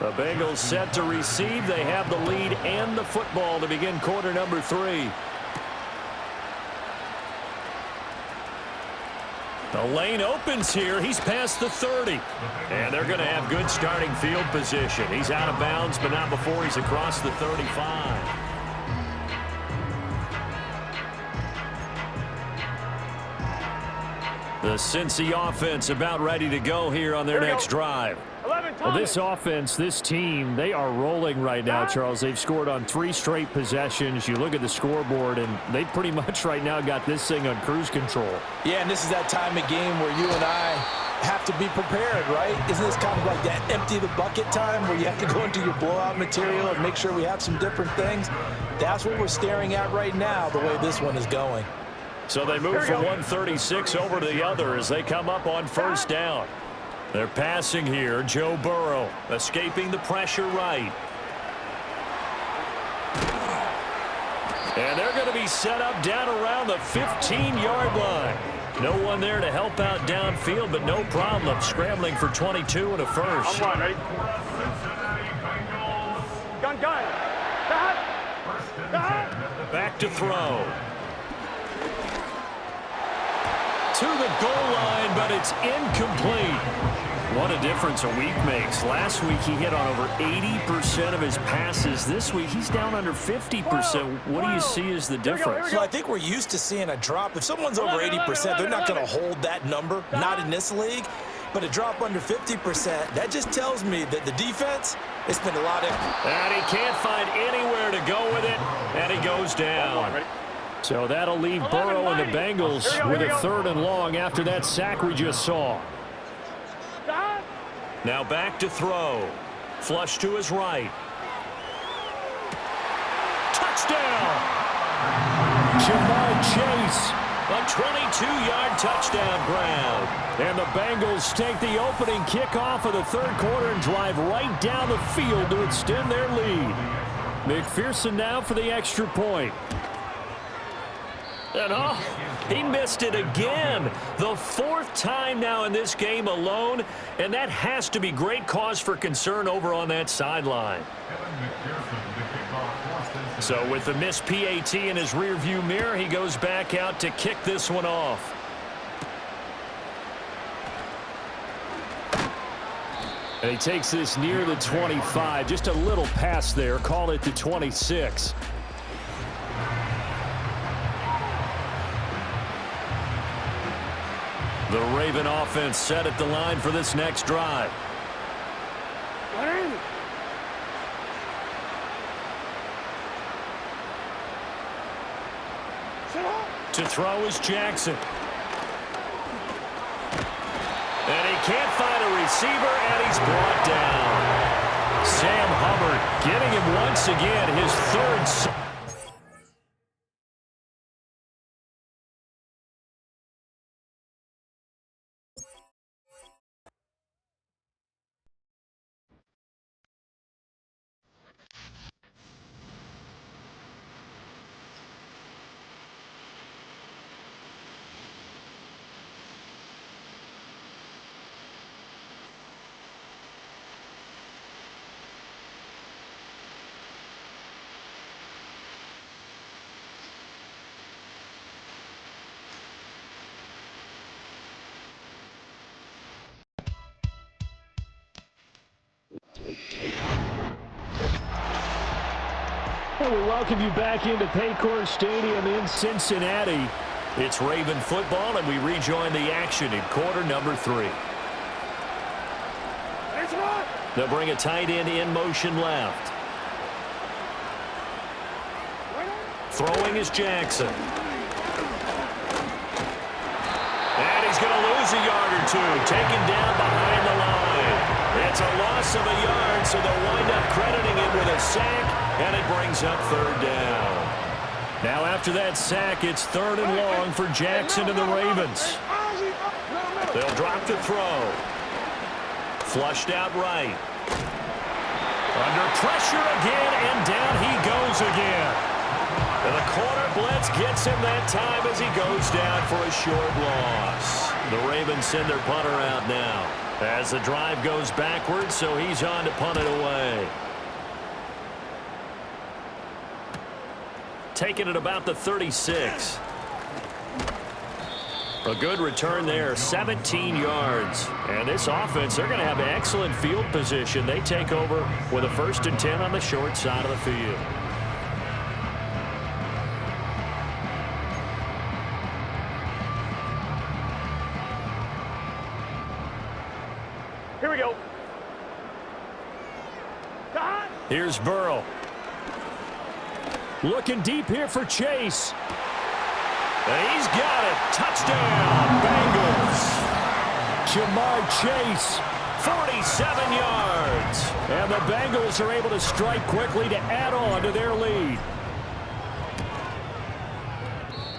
The Bengals set to receive. They have the lead and the football to begin quarter number 3. The lane opens here. He's past the 30. And they're going to have good starting field position. He's out of bounds, but not before he's across the 35. The Cincy offense about ready to go here on their next drive. Well, this offense, this team, they are rolling right now, Charles. They've scored on 3 straight possessions. You look at the scoreboard, and they pretty much right now got this thing on cruise control. Yeah, and this is that time of game where you and I have to be prepared, right? Isn't this kind of like that empty the bucket time where you have to go into your blowout material and make sure we have some different things? That's what we're staring at right now, the way this one is going. So they move from 136 over to the other as they come up on first down. They're passing here. Joe Burrow escaping the pressure right. And they're going to be set up down around the 15-yard line. No one there to help out downfield, but no problem. Scrambling for 22 and a first. I'm ready. Gun. Back to throw. To the goal line, but it's incomplete. What a difference a week makes. Last week he hit on over 80% of his passes. This week he's down under 50%. What do you see as the difference? Well, I think we're used to seeing a drop. If someone's over 80%, they're not going to hold that number, not in this league. But a drop under 50%, that just tells me that the defense, it's been a lot of... And he can't find anywhere to go with it, and he goes down. So that'll leave Burrow and the Bengals with a 3rd and long after that sack we just saw. Now back to throw. Flush to his right. Touchdown! Jamar Chase. A 22-yard touchdown grab. And the Bengals take the opening kickoff of the 3rd quarter and drive right down the field to extend their lead. McPherson now for the extra point. And he missed it again. The 4th time now in this game alone, and that has to be great cause for concern over on that sideline. So with the missed PAT in his rearview mirror, he goes back out to kick this one off. And he takes this near the 25. Just a little pass there. Call it the 26. The Raven offense set at the line for this next drive. To throw is Jackson. And he can't find a receiver, and he's brought down. Sam Hubbard getting him once again, his 3rd. Well, we welcome you back into Paycor Stadium in Cincinnati. It's Raven football, and we rejoin the action in quarter number 3. They'll bring a tight end in motion left. Throwing is Jackson. And he's going to lose a yard or 2, taken down behind the line. It's a loss of a yard, so they'll wind up crediting him with a sack, and it brings up 3rd down. Now after that sack, it's 3rd and long for Jackson and the Ravens. They'll drop the throw. Flushed out right. Under pressure again, and down he goes again. And the corner blitz gets him that time as he goes down for a short loss. The Ravens send their punter out now. As the drive goes backwards, so he's on to punt it away. Taking it about the 36. A good return there, 17 yards. And this offense, they're going to have excellent field position. They take over with a 1st and 10 on the short side of the field. Here we go. Here's Burrow. Looking deep here for Chase. And he's got it. Touchdown, Bengals. Jamar Chase, 47 yards. And the Bengals are able to strike quickly to add on to their lead.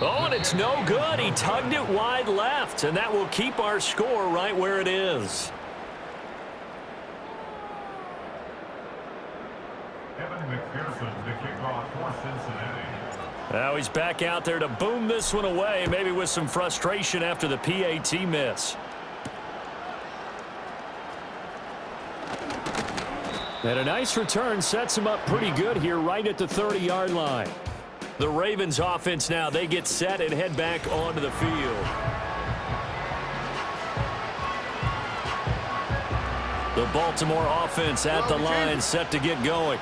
Oh, and it's no good. He tugged it wide left, and that will keep our score right where it is. McPherson, the kickoff for Cincinnati. Now he's back out there to boom this one away, maybe with some frustration after the PAT miss. And a nice return sets him up pretty good here right at the 30-yard line. The Ravens offense now, they get set and head back onto the field. The Baltimore offense at the line, set to get going.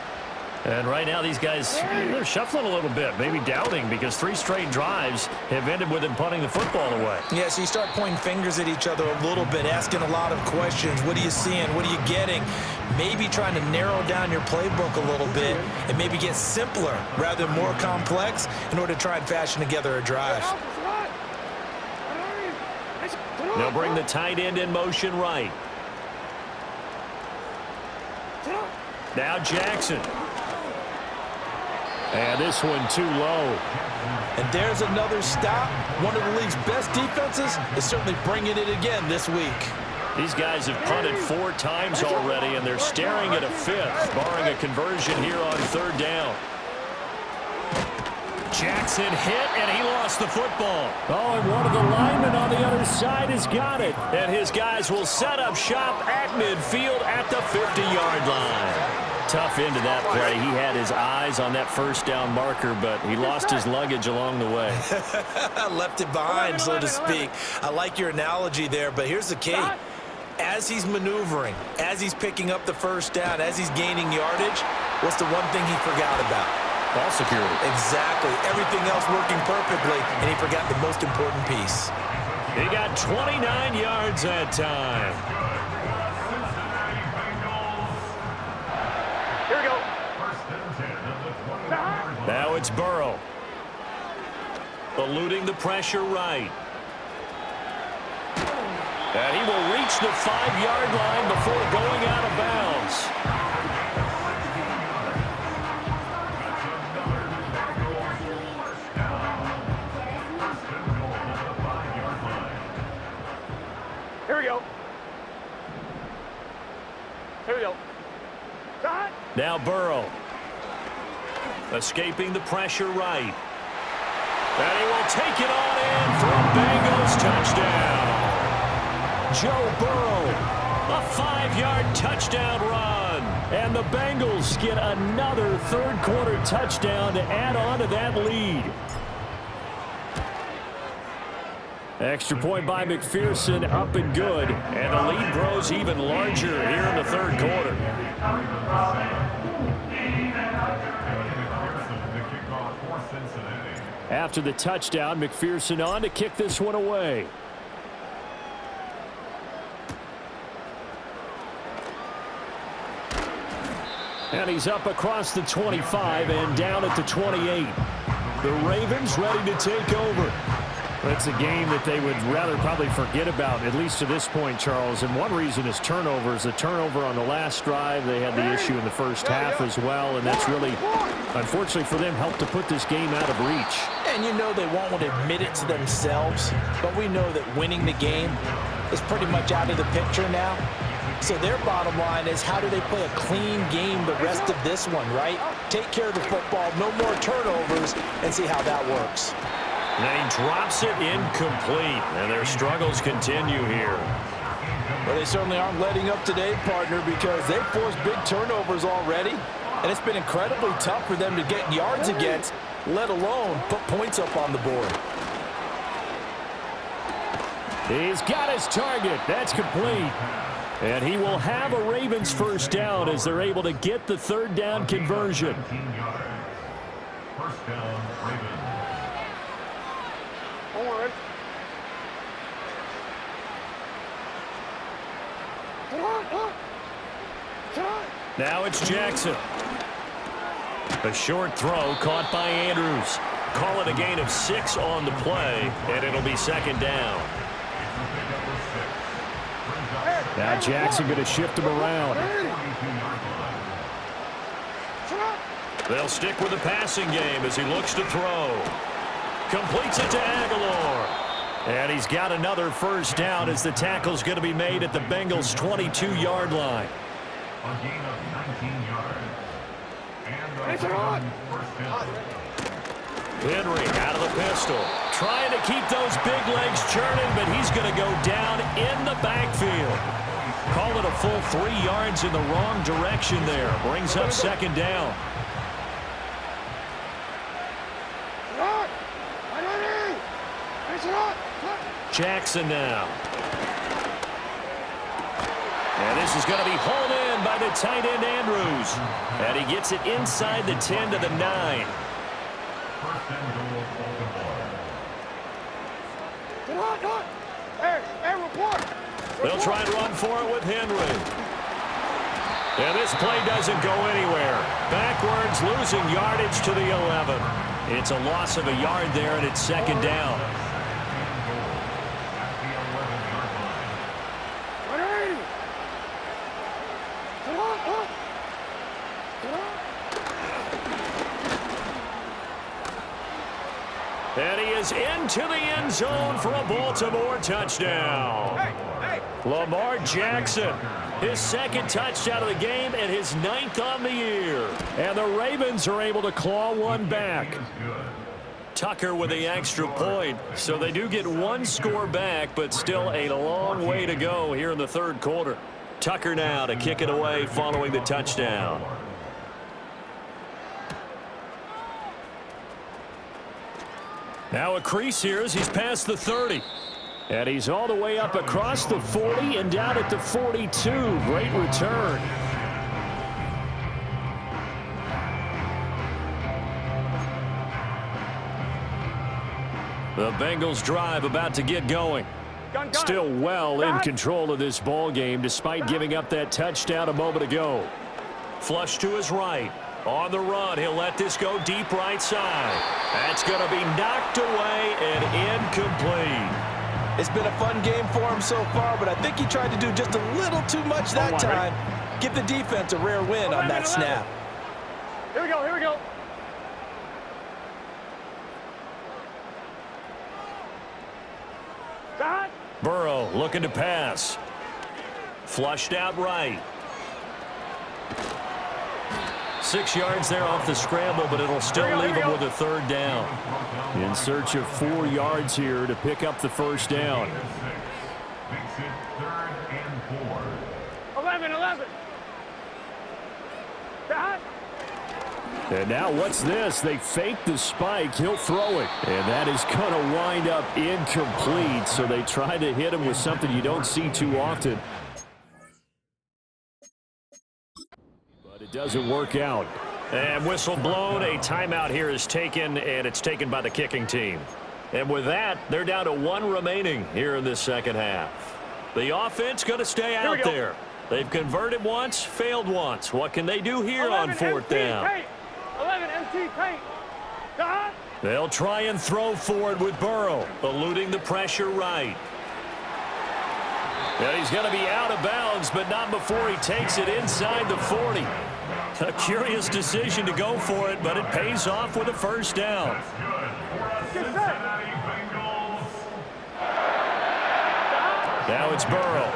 And right now these guys, they're shuffling a little bit, maybe doubting, because 3 straight drives have ended with them punting the football away. Yeah, so you start pointing fingers at each other a little bit, asking a lot of questions. What are you seeing? What are you getting? Maybe trying to narrow down your playbook a little bit and maybe get simpler rather than more complex in order to try and fashion together a drive. They'll bring the tight end in motion right. Now Jackson. And this one too low. And there's another stop. One of the league's best defenses is certainly bringing it again this week. These guys have punted 4 times already, and they're staring at a 5th, barring a conversion here on 3rd down. Jackson hit, and he lost the football. Oh, and one of the linemen on the other side has got it. And his guys will set up shop at midfield at the 50-yard line. Tough into that play. He had his eyes on that 1st down marker, but he lost his luggage along the way. Left it behind, so to speak. I like your analogy there, but here's the key. As he's maneuvering, as he's picking up the 1st down, as he's gaining yardage, what's the one thing he forgot about? Ball security. Exactly. Everything else working perfectly, and he forgot the most important piece. He got 29 yards that time. Here we go. Now it's Burrow. Eluding the pressure right. And he will reach the 5-yard line before going out of bounds. Here we go. Here we go. Now Burrow. Escaping the pressure right. And he will take it on in for a Bengals touchdown. Joe Burrow, a 5-yard touchdown run. And the Bengals get another 3rd quarter touchdown to add on to that lead. Extra point by McPherson, up and good. And the lead grows even larger here in the 3rd quarter. After the touchdown, McPherson on to kick this one away. And he's up across the 25 and down at the 28. The Ravens ready to take over. It's a game that they would rather probably forget about, at least to this point, Charles. And one reason is turnovers. The turnover on the last drive, they had the issue in the 1st half as well. And that's really, unfortunately for them, helped to put this game out of reach. And you know they won't want to admit it to themselves, but we know that winning the game is pretty much out of the picture now. So their bottom line is, how do they play a clean game the rest of this one, right? Take care of the football, no more turnovers, and see how that works. And he drops it incomplete, and their struggles continue here. Well, they certainly aren't letting up today, partner, because they've forced big turnovers already, and it's been incredibly tough for them to get yards against, let alone put points up on the board. He's got his target. That's complete. And he will have a Ravens first down as they're able to get the third down conversion. First down, Ravens. Now it's Jackson. A short throw caught by Andrews. Call it a gain of 6 on the play, and it'll be second down. Now Jackson going to shift him around. They'll stick with the passing game as he looks to throw. Completes it to Aguilar. And he's got another first down as the tackle's going to be made at the Bengals' 22-yard line. A gain of 19 yards. And first down. Henry out of the pistol. Trying to keep those big legs churning, but he's going to go down in the backfield. Call it a full 3 yards in the wrong direction there. Brings up second down. Jackson now. And this is going to be hauled in by the tight end Andrews. And he gets it inside the 10 to the 9. First and goal, They'll try and run for it with Henry. And this play doesn't go anywhere. Backwards, losing yardage to the 11. It's a loss of a yard there, and it's second down. And he is into the end zone for a Baltimore touchdown. Lamar Jackson, his second touchdown of the game and his 9th on the year. And the Ravens are able to claw one back. Tucker with the extra point. So they do get one score back, but still a long way to go here in the third quarter. Tucker now to kick it away following the touchdown. Now a crease here as he's past the 30. And he's all the way up across the 40 and down at the 42. Great return. The Bengals drive about to get going. Still well in control of this ball game despite giving up that touchdown a moment ago. Flush to his right. On the run, he'll let this go deep right side. That's going to be knocked away and incomplete. It's been a fun game for him so far, but I think he tried to do just a little too much that time. Give the defense a rare win on that snap. Here we go, here we go. Burrow looking to pass. Flushed out right. 6 yards there off the scramble, but it'll still leave him with a third down. In search of 4 yards here to pick up the first down. Makes it 3rd and 4. 11. And now what's this? They fake the spike. He'll throw it. And that is going to wind up incomplete. So they try to hit him with something you don't see too often. But it doesn't work out. And whistle blown. A timeout here is taken, and it's taken by the kicking team. And with that, they're down to 1 remaining here in this second half. The offense going to stay out there. They've converted once, failed once. What can they do here on 4th down? 11 MT paint. They'll try and throw forward with Burrow, eluding the pressure right. And he's going to be out of bounds, but not before he takes it inside the 40. A curious decision to go for it, but it pays off with a first down. Now it's Burrow.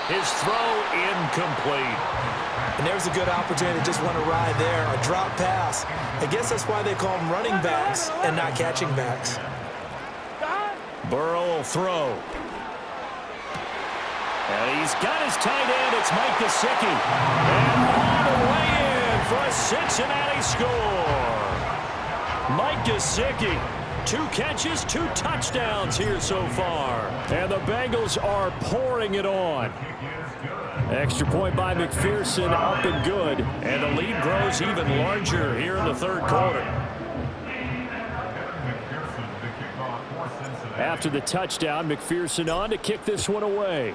His throw incomplete. And there's a good opportunity to just want to ride there. A drop pass. I guess that's why they call them running backs and not catching backs. Burrow will throw. He's got his tight end. It's Mike Gesicki. And all the way in for a Cincinnati score. Mike Gesicki, 2 catches, 2 touchdowns here so far. And the Bengals are pouring it on. Extra point by McPherson, up and good. And the lead grows even larger here in the third quarter. After the touchdown, McPherson on to kick this one away.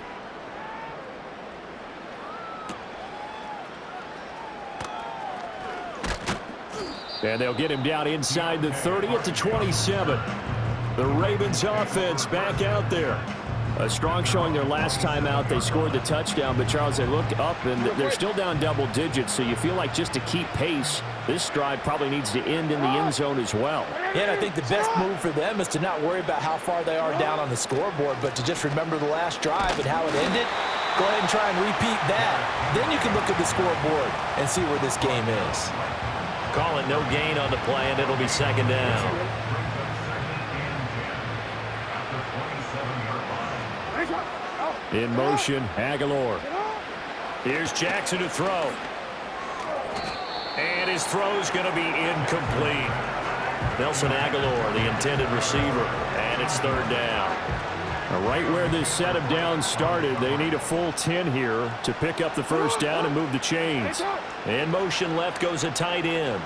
And they'll get him down inside the 30 at the 27. The Ravens offense back out there. A strong showing their last time out. They scored the touchdown, but Charles, they looked up and they're still down double digits, so you feel like just to keep pace, this drive probably needs to end in the end zone as well. Yeah, and I think the best move for them is to not worry about how far they are down on the scoreboard, but to just remember the last drive and how it ended. Go ahead and try and repeat that. Then you can look at the scoreboard and see where this game is. Call it no gain on the play, and it'll be second down. In motion, Aguilar. Here's Jackson to throw. And his throw's going to be incomplete. Nelson Aguilar, the intended receiver, and it's third down. Right where this set of downs started, they need a full 10 here to pick up the first down and move the chains. In motion left goes a tight end.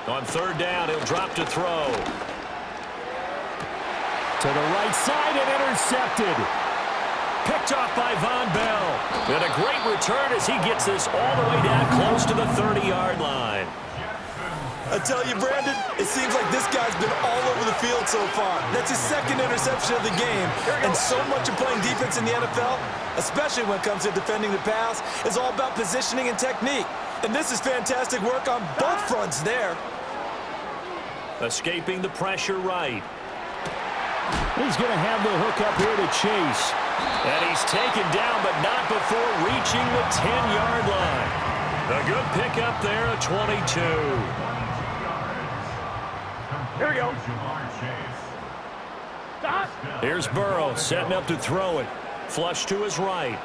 On third down, he'll drop to throw. To the right side and intercepted. Picked off by Von Bell. And a great return as he gets this all the way down close to the 30-yard line. I tell you, Brandon, it seems like this guy's been all over the field so far. That's his second interception of the game. And so much of playing defense in the NFL, especially when it comes to defending the pass, is all about positioning and technique. And this is fantastic work on both fronts there. Escaping the pressure right. He's going to have the hook up here to Chase. And he's taken down, but not before reaching the 10-yard line. A good pickup there, a 22. Here we go. Stop. Here's Burrow setting up to throw it. Flush to his right.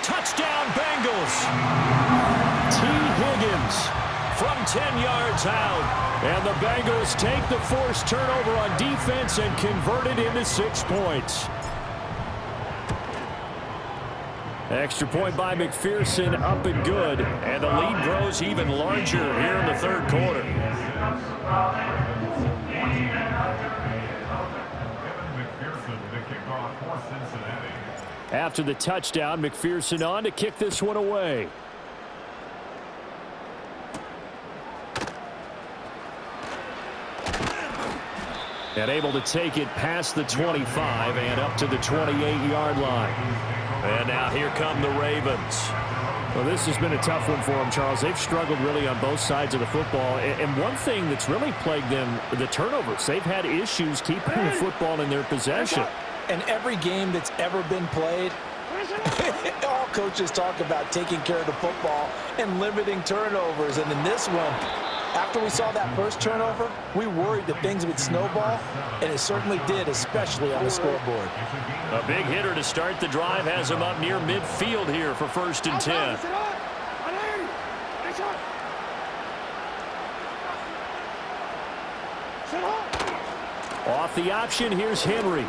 Touchdown, Bengals. T. Higgins from 10 yards out. And the Bengals take the forced turnover on defense and convert it into 6 points. Extra point by McPherson, up and good. And the lead grows even larger here in the third quarter. After the touchdown, McPherson on to kick this one away. And able to take it past the 25 and up to the 28-yard line. And now here come the Ravens. Well, this has been a tough one for them, Charles. They've struggled really on both sides of the football. And one thing that's really plagued them, the turnovers. They've had issues keeping the football in their possession. And every game that's ever been played, all coaches talk about taking care of the football and limiting turnovers. And in this one, after we saw that first turnover, we worried that things would snowball, and it certainly did, especially on the scoreboard. A big hitter to start the drive has him up near midfield here for 1st and 10. Off the option, here's Henry.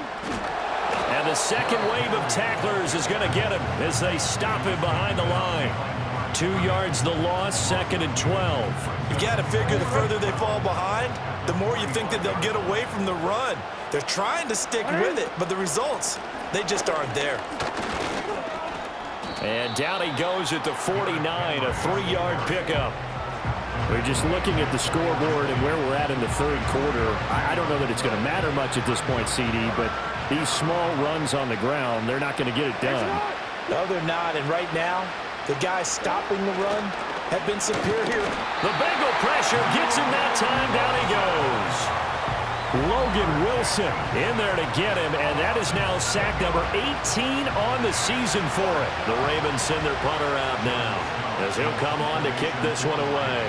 And the second wave of tacklers is going to get him as they stop him behind the line. 2 yards the loss, 2nd and 12. You got to figure the further they fall behind, the more you think that they'll get away from the run. They're trying to stick with it, but the results, they just aren't there. And down he goes at the 49, a 3-yard pickup. We're just looking at the scoreboard and where we're at in the third quarter. I don't know that it's going to matter much at this point, CD, but these small runs on the ground, they're not going to get it done. No, they're not, and right now, the guys stopping the run have been superior. The Bengal pressure gets him that time. Down he goes. Logan Wilson in there to get him, and that is now sack number 18 on the season for it. The Ravens send their punter out now as he'll come on to kick this one away.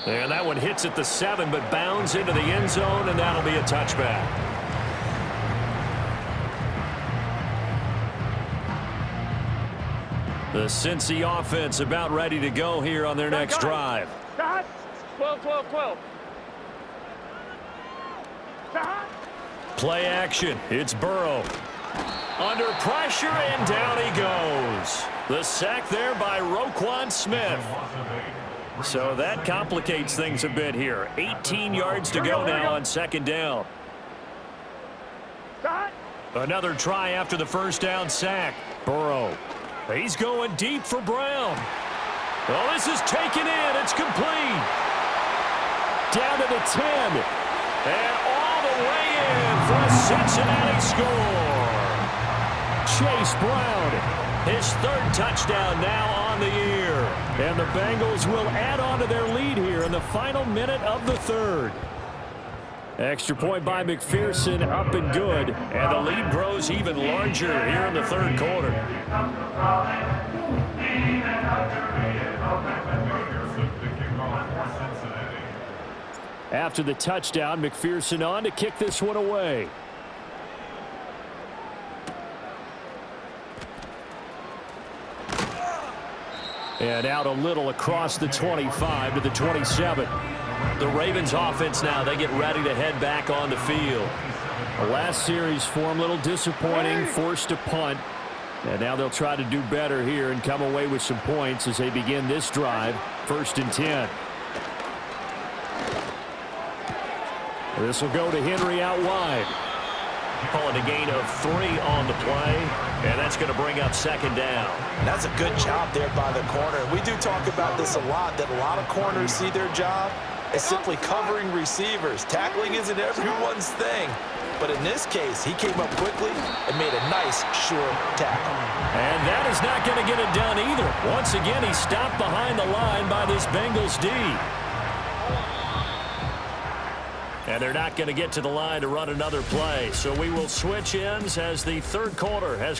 And that one hits at the 7, but bounds into the end zone, and that'll be a touchback. The Cincy offense about ready to go here on their next drive. 12. Play action. It's Burrow. Under pressure, and down he goes. The sack there by Roquan Smith. So that complicates things a bit here. 18 yards to go now on second down. Another try after the first down sack. Burrow. He's going deep for Brown. Well, this is taken in. It's complete. Down to the 10. And all the way in for a Cincinnati score. Chase Brown, his third touchdown now on the year. And the Bengals will add on to their lead here in the final minute of the third. Extra point by McPherson, up and good. And the lead grows even larger here in the third quarter. After the touchdown, McPherson on to kick this one away. And out a little across the 25 to the 27. The Ravens offense now, they get ready to head back on the field. The last series for them, a little disappointing, forced to punt. And now they'll try to do better here and come away with some points as they begin this drive, 1st and 10. This will go to Henry out wide. Calling a gain of 3 on the play, and that's going to bring up second down. That's a good job there by the corner. We do talk about this a lot, that a lot of corners see their job as simply covering receivers. Tackling isn't everyone's thing. But in this case, he came up quickly and made a nice, sure tackle. And that is not going to get it done either. Once again, he stopped behind the line by this Bengals D. And they're not going to get to the line to run another play. So we will switch ends as the third quarter has come.